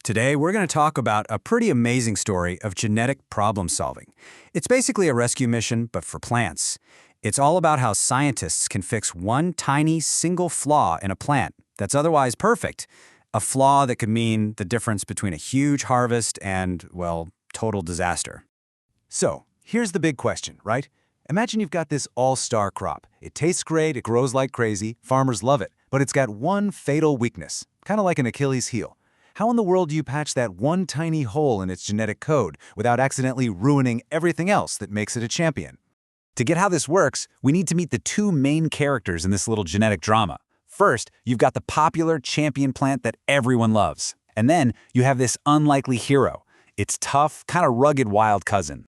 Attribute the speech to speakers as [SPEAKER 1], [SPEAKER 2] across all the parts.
[SPEAKER 1] Today, we're going to talk about a pretty amazing story of genetic problem solving. It's basically a rescue mission, but for plants. It's all about how scientists can fix one tiny single flaw in a plant that's otherwise perfect. A flaw that could mean the difference between a huge harvest and, well, total disaster.
[SPEAKER 2] So, here's the big question, right? Imagine you've got this all-star crop. It tastes great, it grows like crazy, farmers love it, but it's got one fatal weakness, kind of like an Achilles heel. How in the world do you patch that one tiny hole in its genetic code without accidentally ruining everything else that makes it a champion? To get how this works, we need to meet the two main characters in this little genetic drama. First, you've got the popular champion plant that everyone loves. And then you have this unlikely hero, its tough, kind of rugged wild cousin.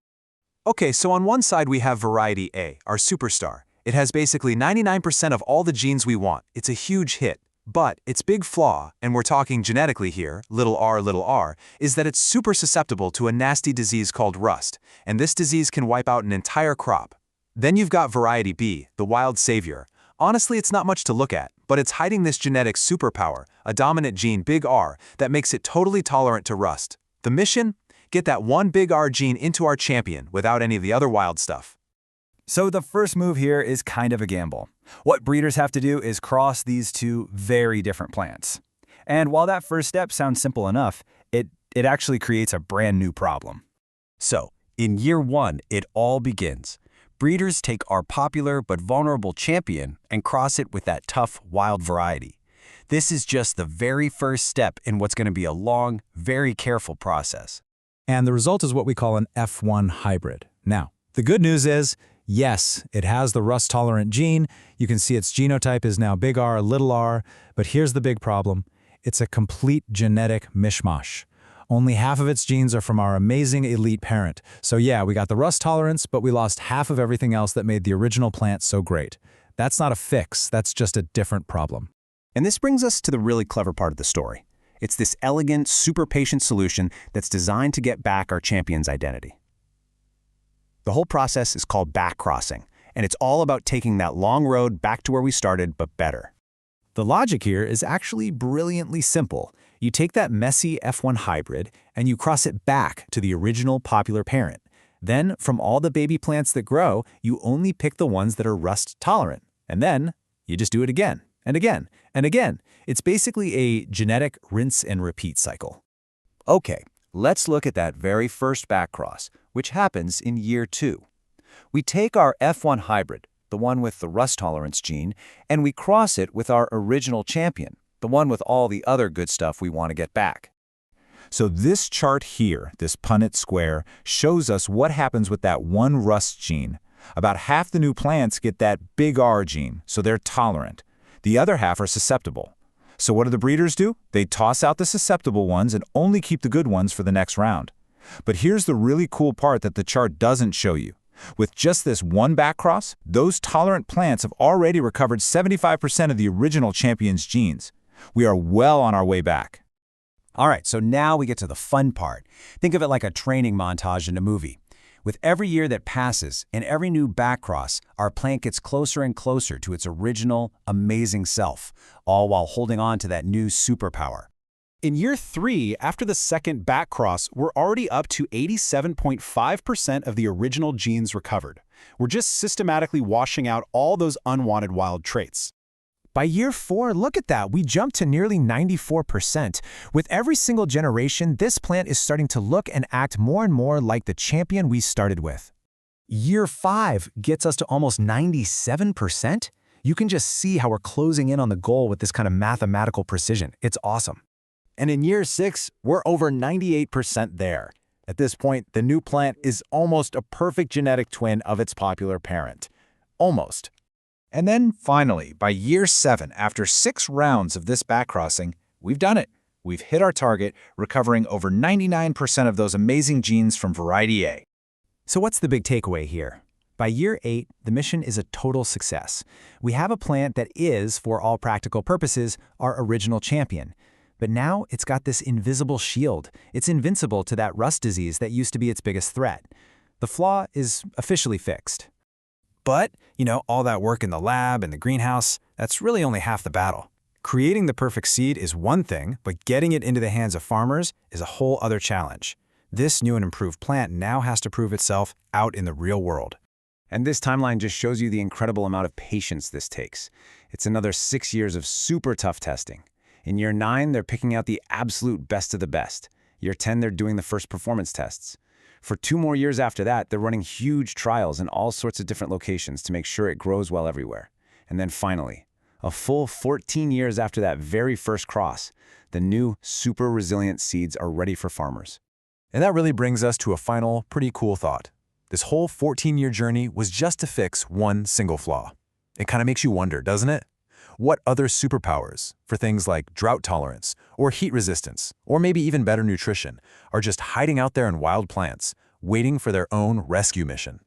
[SPEAKER 2] Okay, so on one side we have variety A, our superstar. It has basically 99% of all the genes we want. It's a huge hit. But its big flaw, and we're talking genetically here, little r, is that it's super susceptible to a nasty disease called rust, and this disease can wipe out an entire crop. Then you've got variety B, the wild savior. Honestly, it's not much to look at, but it's hiding this genetic superpower, a dominant gene, big R, that makes it totally tolerant to rust. The mission? Get that one big R gene into our champion without any of the other wild stuff.
[SPEAKER 3] So the first move here is kind of a gamble. What breeders have to do is cross these two very different plants. And while that first step sounds simple enough, it actually creates a brand new problem.
[SPEAKER 4] So, in year one, it all begins. Breeders take our popular but vulnerable champion and cross it with that tough, wild variety. This is just the very first step in what's going to be a long, very careful process.
[SPEAKER 2] And the result is what we call an F1 hybrid. Now, the good news is, yes, it has the rust-tolerant gene. You can see its genotype is now big R, little r, but here's the big problem. It's a complete genetic mishmash. Only half of its genes are from our amazing elite parent. So yeah, we got the rust tolerance, but we lost half of everything else that made the original plant so great. That's not a fix, that's just a different problem.
[SPEAKER 4] And this brings us to the really clever part of the story. It's this elegant, super patient solution that's designed to get back our champion's identity. The whole process is called backcrossing, and it's all about taking that long road back to where we started, but better.
[SPEAKER 2] The logic here is actually brilliantly simple. You take that messy F1 hybrid and you cross it back to the original popular parent. Then, from all the baby plants that grow, you only pick the ones that are rust tolerant. And then, you just do it again, and again, and again. It's basically a genetic rinse and repeat cycle.
[SPEAKER 4] Okay, let's look at that very first backcross, which happens in year two. We take our F1 hybrid, the one with the rust tolerance gene, and we cross it with our original champion, the one with all the other good stuff we want to get back.
[SPEAKER 2] So this chart here, this Punnett square, shows us what happens with that one rust gene. About half the new plants get that big R gene, so they're tolerant. The other half are susceptible. So what do the breeders do? They toss out the susceptible ones and only keep the good ones for the next round. But here's the really cool part that the chart doesn't show you. With just this one backcross, those tolerant plants have already recovered 75% of the original champion's genes. We are well on our way back.
[SPEAKER 1] All right, so now we get to the fun part. Think of it like a training montage in a movie. With every year that passes and every new backcross, our plant gets closer and closer to its original, amazing self, all while holding on to that new superpower.
[SPEAKER 5] In year 3, after the second backcross, we're already up to 87.5% of the original genes recovered. We're just systematically washing out all those unwanted wild traits.
[SPEAKER 6] By year 4, look at that, we jumped to nearly 94%. With every single generation, this plant is starting to look and act more and more like the champion we started with.
[SPEAKER 3] Year 5 gets us to almost 97%. You can just see how we're closing in on the goal with this kind of mathematical precision. It's awesome.
[SPEAKER 2] And in year 6, we're over 98% there. At this point, the new plant is almost a perfect genetic twin of its popular parent. Almost. And then, finally, by year 7, after 6 rounds of this backcrossing, we've done it. We've hit our target, recovering over 99% of those amazing genes from variety A.
[SPEAKER 3] So what's the big takeaway here? By year 8, the mission is a total success. We have a plant that is, for all practical purposes, our original champion. But now it's got this invisible shield. It's invincible to that rust disease that used to be its biggest threat. The flaw is officially fixed.
[SPEAKER 1] But, all that work in the lab and the greenhouse, that's really only half the battle. Creating the perfect seed is one thing, but getting it into the hands of farmers is a whole other challenge. This new and improved plant now has to prove itself out in the real world.
[SPEAKER 4] And this timeline just shows you the incredible amount of patience this takes. It's another 6 years of super tough testing. In year 9, they're picking out the absolute best of the best. Year 10, they're doing the first performance tests. For 2 more years after that, they're running huge trials in all sorts of different locations to make sure it grows well everywhere. And then finally, a full 14 years after that very first cross, the new super resilient seeds are ready for farmers.
[SPEAKER 2] And that really brings us to a final, pretty cool thought. This whole 14-year journey was just to fix one single flaw. It kind of makes you wonder, doesn't it? What other superpowers, for things like drought tolerance, or heat resistance, or maybe even better nutrition, are just hiding out there in wild plants, waiting for their own rescue mission?